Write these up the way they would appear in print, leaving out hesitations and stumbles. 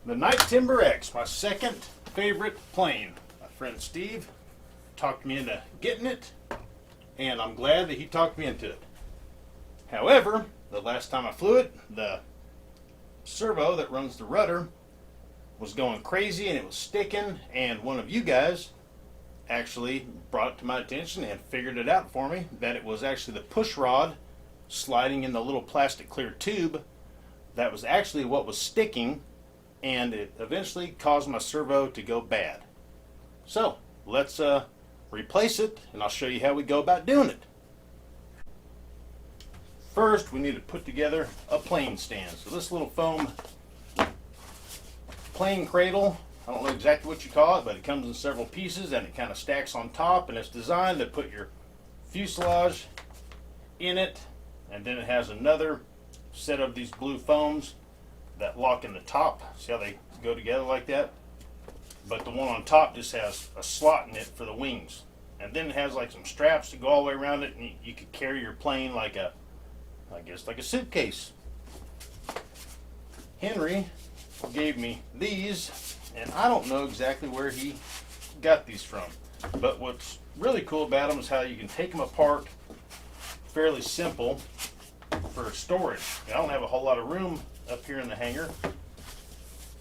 The Night Timber X, my second favorite plane. My friend Steve talked me into getting it, and I'm glad that he talked me into it. However, the last time I flew it, the servo that runs the rudder was going crazy and it was sticking, and one of you guys actually brought it to my attention and figured it out for me that it was actually the push rod sliding in the little plastic clear tube that was actually what was sticking, and it eventually caused my servo to go bad. So let's replace it, and I'll show you how we go about doing it. First, we need to put together a plane stand. So this little foam plane cradle, I don't know exactly what you call it, but it comes in several pieces and it kind of stacks on top, and it's designed to put your fuselage in it, and then it has another set of these blue foams that lock in the top. See how they go together like that? But the one on top just has a slot in it for the wings, and then it has like some straps to go all the way around it, and you could carry your plane like a, I guess like a suitcase. Henry gave me these, and I don't know exactly where he got these from, but what's really cool about them is how you can take them apart fairly simple for storage. I don't have a whole lot of room up here in the hangar,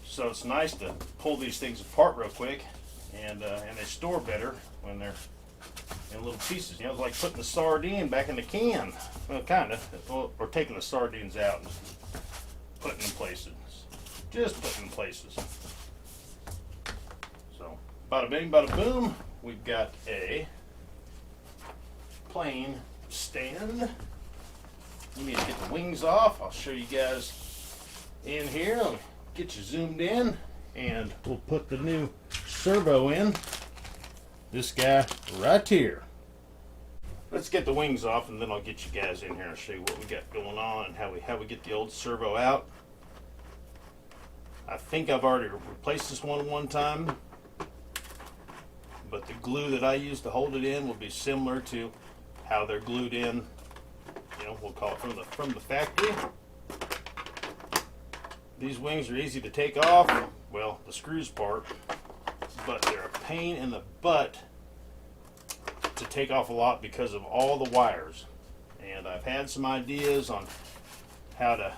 so it's nice to pull these things apart real quick, and they store better when they're in little pieces. You know, it's like putting the sardine back in the can. Well, kind of, or taking the sardines out and putting them in places. Just putting in places. So, bada bing, bada boom. We've got a plane stand. You need to get the wings off. I'll show you guys in here. I'll get you zoomed in, and we'll put the new servo in. This guy right here. Let's get the wings off, and then I'll get you guys in here and show you what we got going on and how we get the old servo out. I think I've already replaced this one time, but the glue that I use to hold it in will be similar to how they're glued in. You know, we'll call it from the factory. These wings are easy to take off. Well, the screws part, but they're a pain in the butt to take off a lot because of all the wires. And I've had some ideas on how to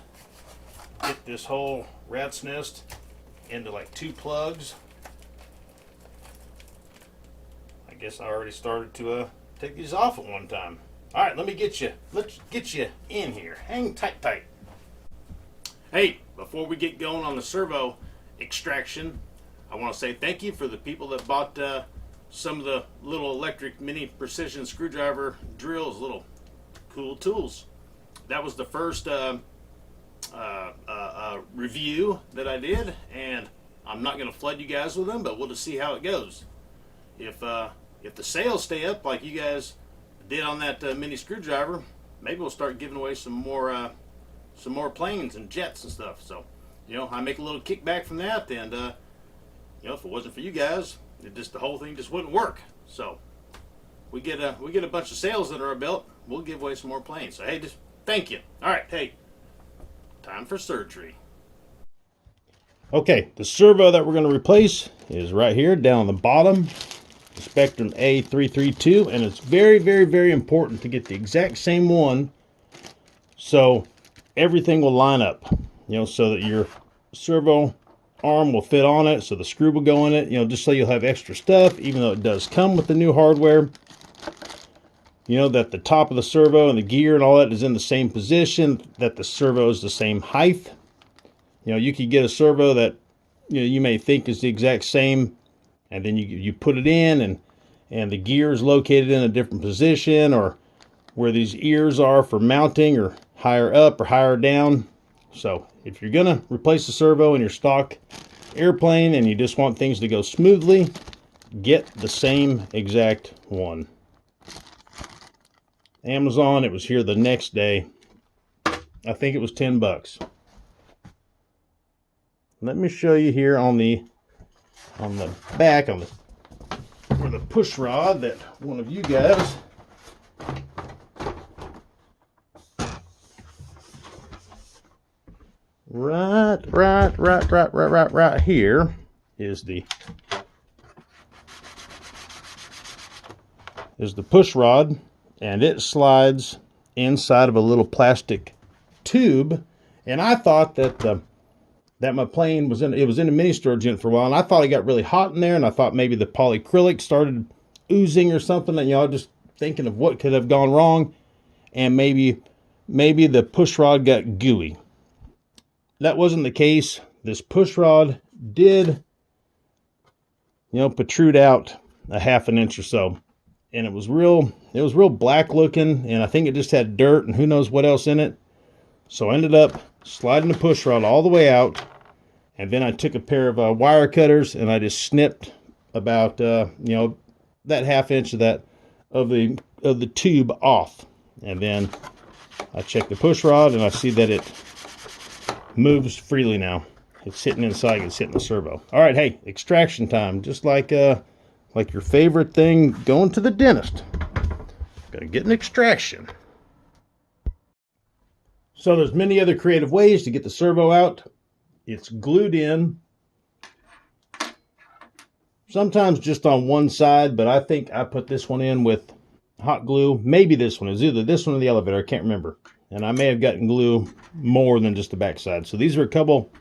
get this whole rat's nest into like 2 plugs. I guess I already started to take these off at one time. All right, let's get you in here. Hang tight. Hey, before we get going on the servo extraction, I want to say thank you for the people that bought some of the little electric mini precision screwdriver drills, little cool tools. That was the first review that I did, and I'm not going to flood you guys with them, but we'll just see how it goes. If the sales stay up like you guys did on that mini screwdriver, maybe we'll start giving away some more planes and jets and stuff. So, you know, I make a little kickback from that, and you know, if it wasn't for you guys, the whole thing just wouldn't work. So we get a bunch of sales under our belt, we'll give away some more planes. So hey, just thank you. All right, hey, time for surgery. Okay, the servo that we're going to replace is right here down on the bottom, the Spektrum A332, and it's very, very, very important to get the exact same one so everything will line up, you know, so that your servo arm will fit on it, so the screw will go in it, you know, just so you'll have extra stuff, even though it does come with the new hardware. You know, that the top of the servo and the gear and all that is in the same position, that the servo is the same height. You know, you could get a servo that, you know, you may think is the exact same, and then you put it in, and the gear is located in a different position, or where these ears are for mounting, or higher up or higher down. So if you're gonna replace the servo in your stock airplane and you just want things to go smoothly, get the same exact one. Amazon, it was here the next day. I think it was 10 bucks. Let me show you here on the back, where the push rod that one of you guys right here is the push rod, and it slides inside of a little plastic tube. And I thought that my plane was in a mini storage unit for a while, and I thought it got really hot in there, and I thought maybe the polyacrylic started oozing or something, and just thinking of what could have gone wrong, and maybe the push rod got gooey. That wasn't the case. This push rod did, protrude out a half an inch or so, and it was real black looking, and I think it just had dirt and who knows what else in it. So I ended up sliding the push rod all the way out, and then I took a pair of wire cutters and I just snipped about that half inch of the tube off, and then I checked the push rod and I see that it moves freely now. It's hitting inside, it's hitting the servo. All right, hey, extraction time. Just like your favorite thing, going to the dentist. Gotta get an extraction. So there's many other creative ways to get the servo out. It's glued in. Sometimes just on one side, but I think I put this one in with hot glue. Maybe this one. It was either this one or the elevator. I can't remember. And I may have gotten glue more than just the backside. So these are a couple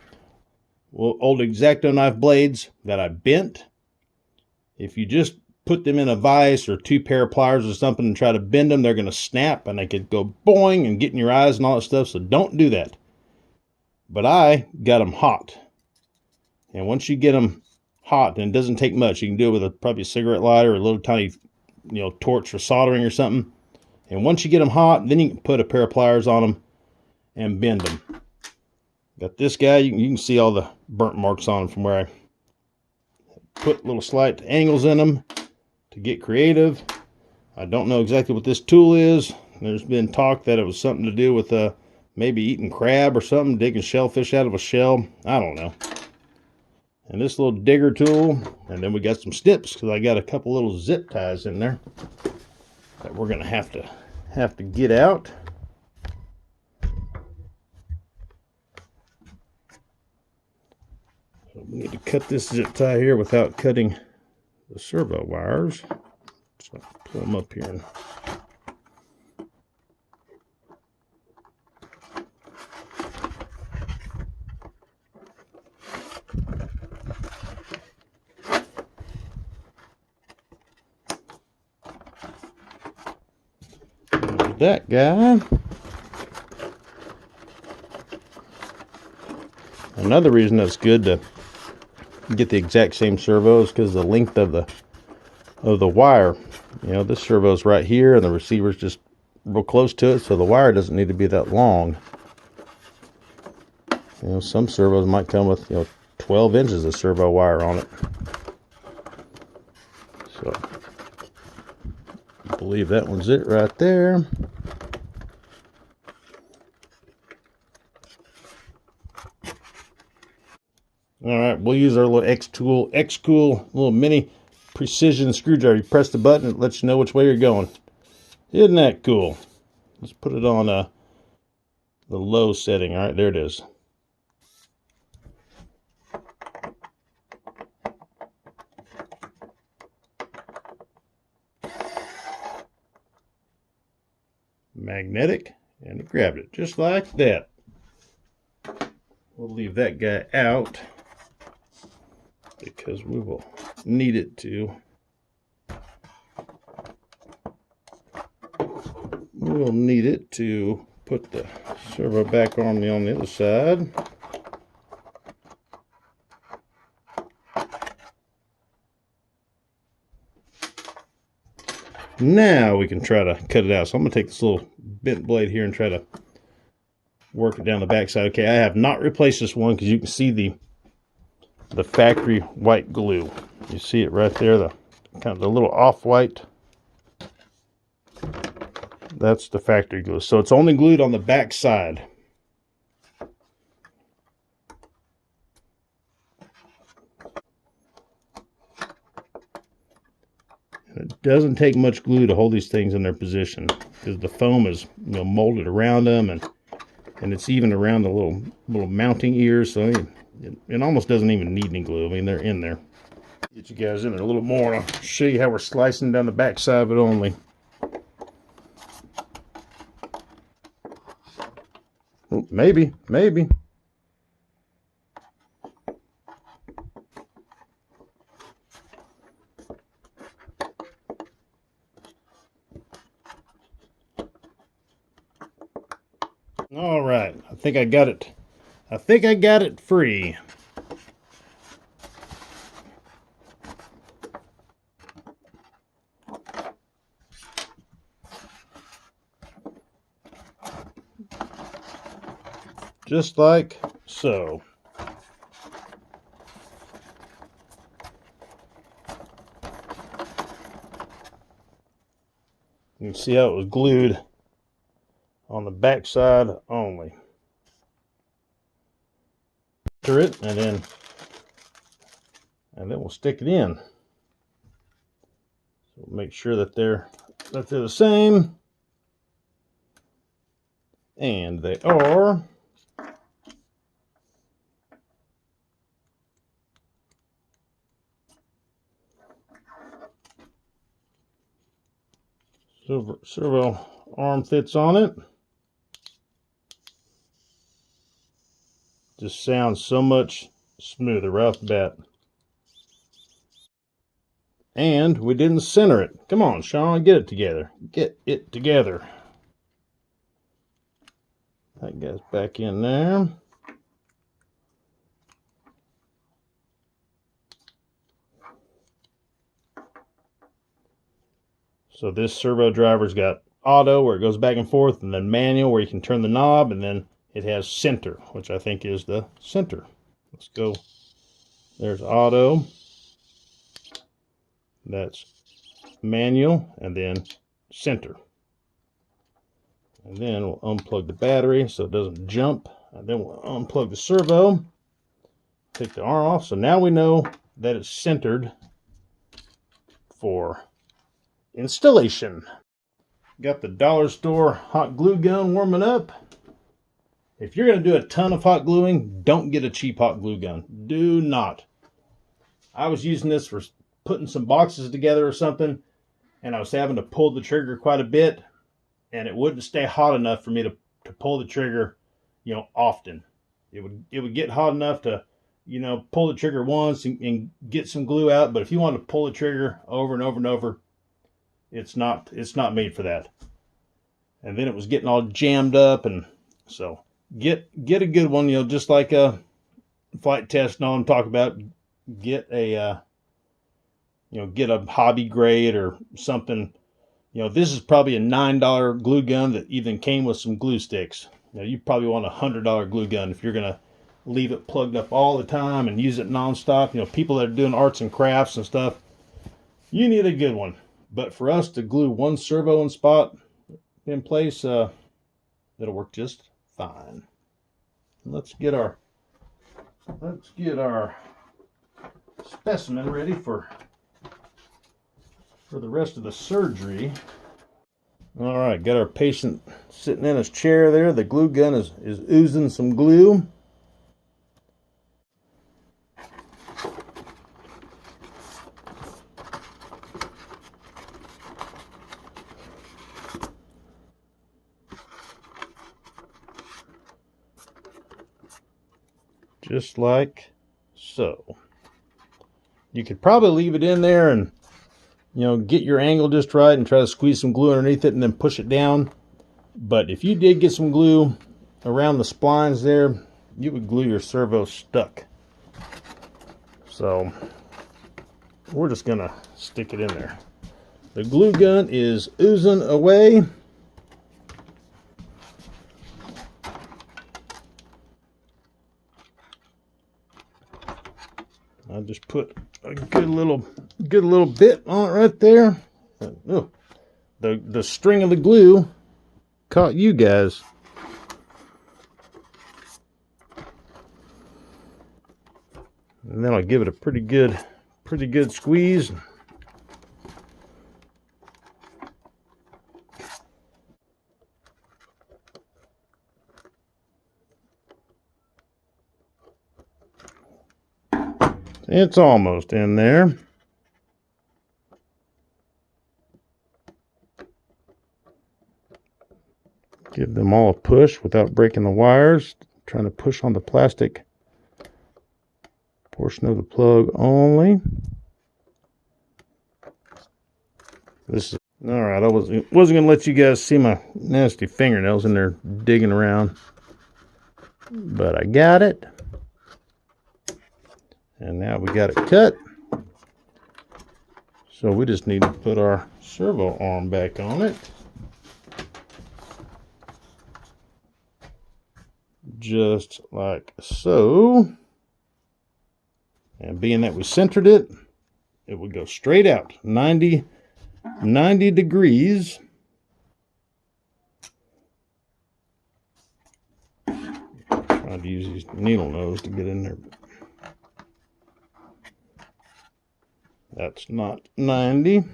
old X-Acto knife blades that I bent. If you just put them in a vise or two pair of pliers or something and try to bend them, they're going to snap and they could go boing and get in your eyes and all that stuff. So don't do that. But I got them hot. And once you get them hot, and it doesn't take much, you can do it with probably a cigarette lighter or a little tiny torch for soldering or something. And once you get them hot, then you can put a pair of pliers on them and bend them. Got this guy, you can see all the burnt marks on them from where I put little slight angles in them to get creative. I don't know exactly what this tool is. There's been talk that it was something to do with maybe eating crab or something, digging shellfish out of a shell. I don't know. And this little digger tool, and then we got some snips because I got a couple little zip ties in there that we're gonna have to get out. So we need to cut this zip tie here without cutting the servo wires. So pull them up here and that guy. Another reason that's good to get the exact same servo is because the length of the wire. This servo is right here and the receiver's just real close to it, so the wire doesn't need to be that long. Some servos might come with 12 inches of servo wire on it. So I believe that one's it right there. All right, we'll use our little X-Cool little mini precision screwdriver. You press the button, it lets you know which way you're going. Isn't that cool? Let's put it on the low setting. All right, there it is. Magnetic, and it grabbed it just like that. We'll leave that guy out because we will need it to. We'll need it to put the servo back on the other side. Now we can try to cut it out. So I'm going to take this little bent blade here and try to work it down the back side. Okay, I have not replaced this one because you can see the factory white glue. You see it right there, the kind of the little off-white. That's the factory glue. So it's only glued on the back side. It doesn't take much glue to hold these things in their position because the foam is molded around them, and and it's even around the little mounting ears, so it almost doesn't even need any glue. I mean, they're in there. Get you guys in there a little more, and I'll show you how we're slicing down the back side of it only. Oh, maybe. All right, I think I got it. I think I got it free. Just like so. You can see how it was glued on the back side only. Enter it, and then we'll stick it in. So make sure that they're the same, and they are. Servo arm fits on it. Just sounds so much smoother right off the bat. And we didn't center it. Come on, Sean, get it together. Get it together. That guy's back in there. So this servo driver's got auto, where it goes back and forth, and then manual, where you can turn the knob, and then it has center, which I think is the center. Let's go. There's auto. That's manual, and then center. And then we'll unplug the battery so it doesn't jump. And then we'll unplug the servo. Take the arm off. So now we know that it's centered for installation. Got the dollar store hot glue gun warming up. If you're going to do a ton of hot gluing, don't get a cheap hot glue gun. Do not. I was using this for putting some boxes together or something, and I was having to pull the trigger quite a bit, and it wouldn't stay hot enough for me to pull the trigger, often. It would get hot enough to, pull the trigger once and get some glue out, but if you want to pull the trigger over and over and over, it's not made for that. And then it was getting all jammed up, and so get a good one, just like a flight test and all I'm talking about. Get a get a hobby grade or something. This is probably a $9 glue gun that even came with some glue sticks. You probably want a $100 glue gun if you're gonna leave it plugged up all the time and use it nonstop. People that are doing arts and crafts and stuff, you need a good one. But for us to glue one servo in place, it'll work just fine. Let's get our specimen ready for the rest of the surgery. All right, got our patient sitting in his chair there. The glue gun is oozing some glue. Just like so. You could probably leave it in there and get your angle just right and try to squeeze some glue underneath it and then push it down. But if you did get some glue around the splines there, you would glue your servo stuck. So we're just gonna stick it in there. The glue gun is oozing away. I just put a good little bit on it right there. Oh, the string of the glue caught you guys. And then I'll give it a pretty good squeeze. It's almost in there. Give them all a push without breaking the wires. Trying to push on the plastic portion of the plug only. This is all right. I wasn't going to let you guys see my nasty fingernails in there digging around, but I got it. And now we got it cut. So we just need to put our servo arm back on it. Just like so. And being that we centered it, it would go straight out 90 degrees. Trying to use these needle nose to get in there. That's not 90.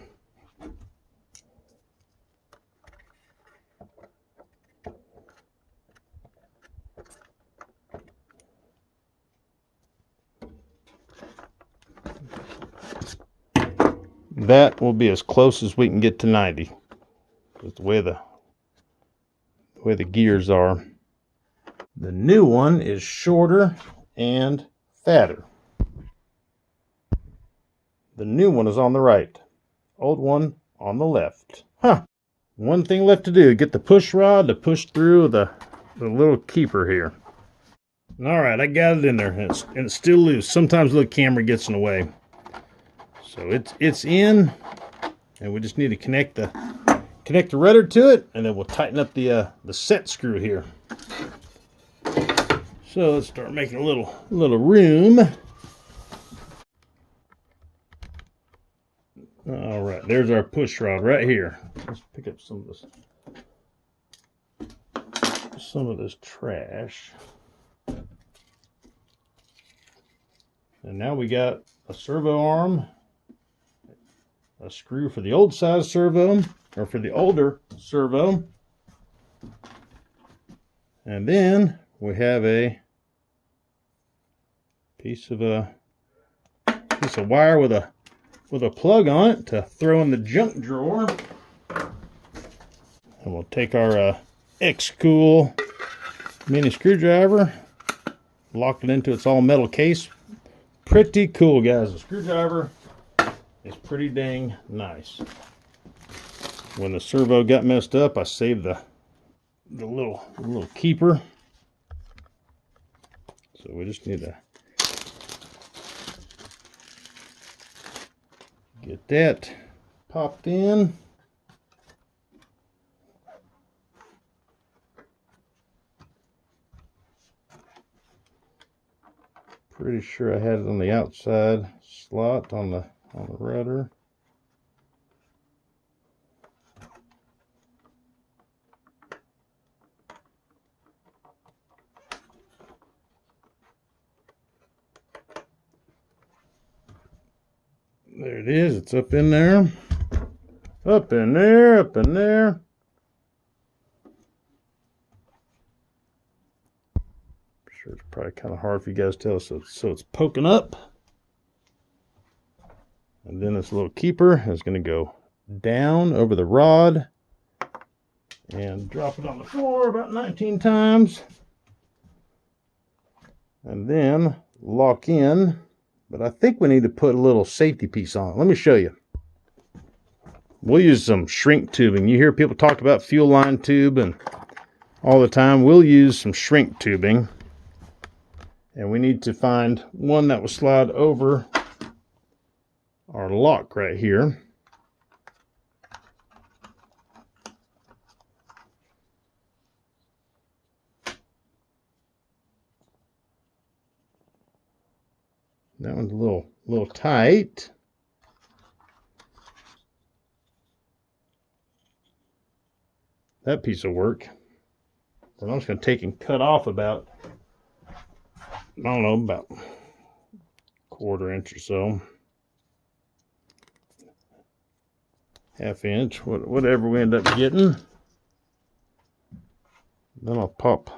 That will be as close as we can get to 90. That's the way the gears are. The new one is shorter and fatter. The new one is on the right. Old one on the left. Huh. One thing left to do. Get the push rod to push through the little keeper here. Alright, I got it in there. And it's still loose. Sometimes the camera gets in the way. So it's in. And we just need to connect the rudder to it. And then we'll tighten up the set screw here. So let's start making a little room. All right, there's our push rod right here. Let's pick up some of this trash. And now we got a servo arm, a screw for the old size servo, or for the older servo. And then we have a piece of wire with a plug on it to throw in the junk drawer. And we'll take our X-Cool mini screwdriver, lock it into its all metal case. Pretty cool, guys. The screwdriver is pretty dang nice. When the servo got messed up, I saved the little keeper. So we just need to get that popped in. Pretty sure I had it on the outside slot on the rudder. There it is. It's up in there. Up in there, up in there. I'm sure it's probably kind of hard for you guys to tell. So it's poking up. And then this little keeper is going to go down over the rod and drop it on the floor about 19 times. And then lock in. But I think we need to put a little safety piece on it. Let me show you. We'll use some shrink tubing. You hear people talk about fuel line tube and all the time. We'll use some shrink tubing. And we need to find one that will slide over our lock right here. That one's a little tight. That piece of work. So I'm just going to take and cut off about, I don't know, about a quarter inch or so. Half inch, whatever we end up getting. Then I'll pop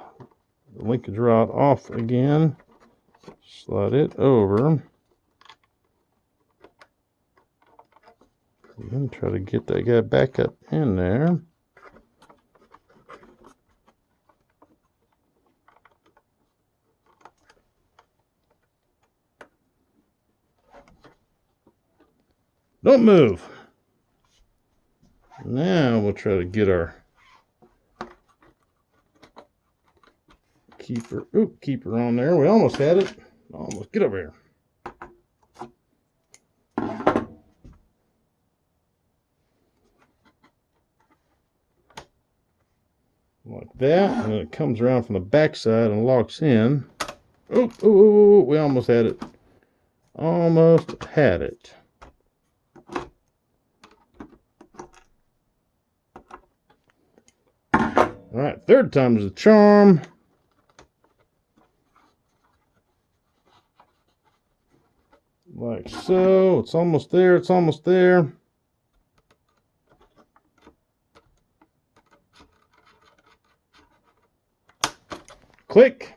the linkage rod off again. Slide it over. And try to get that guy back up in there. Don't move. Now we'll try to get our keeper on there. We almost had it. Almost. Get over here. Like that, and then it comes around from the back side and locks in. We almost had it. Almost had it. All right, third time's the charm. Like so. It's almost there. It's almost there. Click.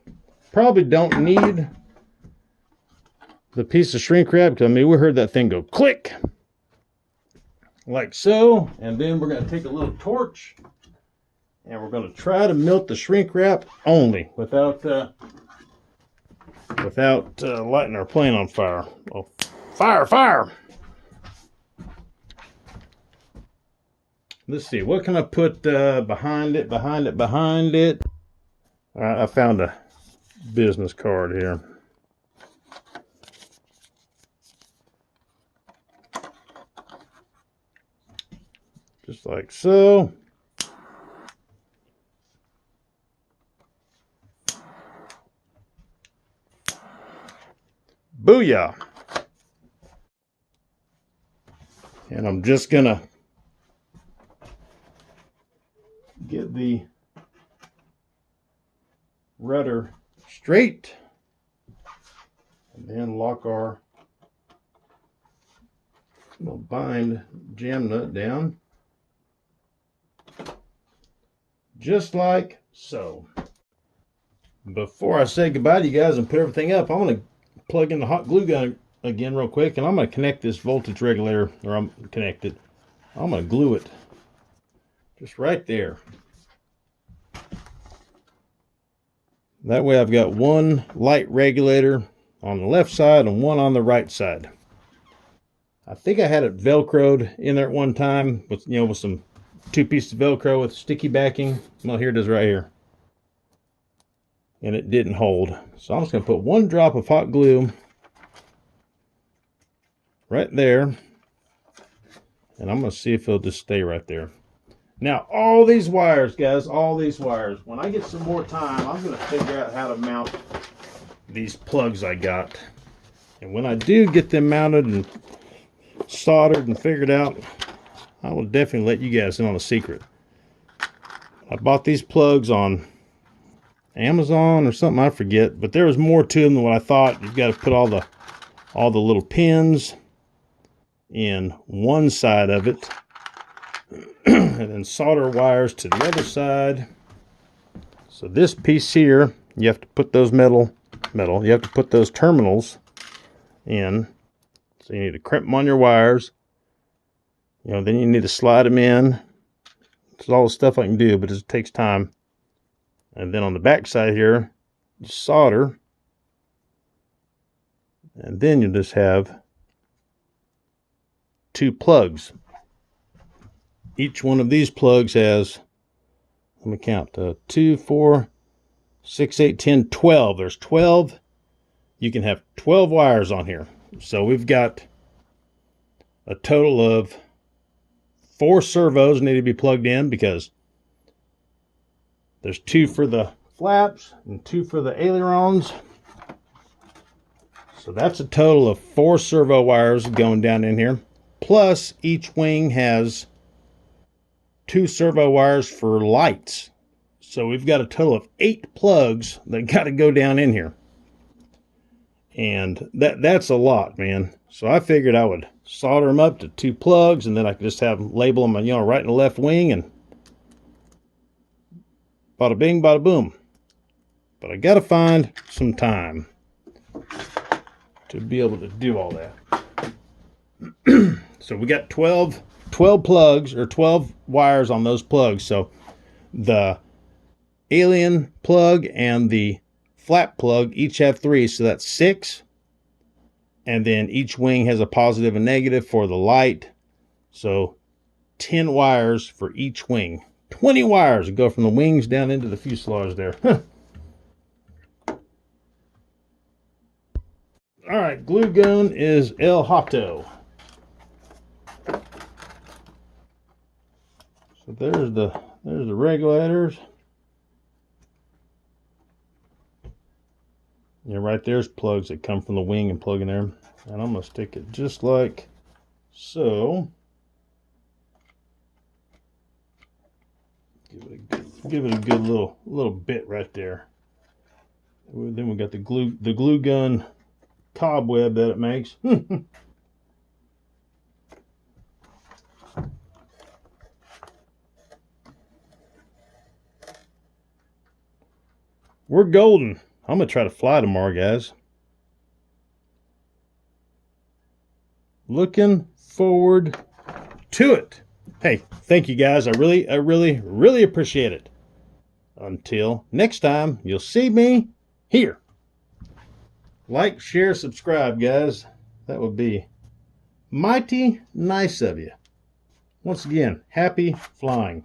Probably don't need the piece of shrink wrap, because I mean, we heard that thing go click. Like so. And then we're going to take a little torch and we're going to try to melt the shrink wrap only without lighting our plane on fire. Oh, fire! Let's see, what can I put behind it? All right, I found a business card here. Just like so. Booyah! And I'm just gonna get the rudder straight and then lock our little bind jam nut down just like so. Before I say goodbye to you guys and put everything up, I'm going to plug in the hot glue gun again real quick, and I'm going to connect this voltage regulator, or I'm going to glue it just right there. That way I've got one light regulator on the left side and one on the right side. I think I had it velcroed in there at one time with, with some 2 pieces of velcro with sticky backing. Well, here it is right here. And it didn't hold. So I'm just going to put 1 drop of hot glue right there. And I'm going to see if it'll just stay right there. Now, all these wires, guys, when I get some more time, I'm going to figure out how to mount these plugs I got. And when I do get them mounted and soldered and figured out, I will definitely let you guys in on a secret. I bought these plugs on Amazon or something, I forget, but there was more to them than what I thought. You've got to put all the little pins in one side of it, and then solder wires to the other side. So this piece here, you have to put those you have to put those terminals in. So you need to crimp them on your wires. Then you need to slide them in. It's all the stuff I can do, but it takes time. And then on the back side here, you solder. And then you just have 2 plugs. Each one of these plugs has, let me count, 2, 4, 6, 8, 10, 12. There's 12. You can have 12 wires on here. So we've got a total of 4 servos need to be plugged in, because there's 2 for the flaps and 2 for the ailerons. So that's a total of 4 servo wires going down in here. Plus each wing has 2 servo wires for lights. So we've got a total of 8 plugs that got to go down in here. And that's a lot, man. So I figured I would solder them up to 2 plugs, and then I could just have them label them, right in the left wing, and bada bing, bada boom. But I got to find some time to be able to do all that. So we got 12 plugs, or 12 wires on those plugs. So the alien plug and the flap plug each have 3, so that's 6. And then each wing has a positive and negative for the light. So 10 wires for each wing. 20 wires to go from the wings down into the fuselage there. All right, glue gun is El Hato. So there's the regulators. Yeah, right there's plugs that come from the wing and plug in there. And I'm gonna stick it just like so. Give it a good little bit right there. Then we got the glue gun cobweb that it makes. We're golden. I'm gonna try to fly tomorrow, guys. Looking forward to it. Hey, thank you guys. I really appreciate it. Until next time, you'll see me here. Like, share, subscribe, guys. That would be mighty nice of you. Once again, happy flying.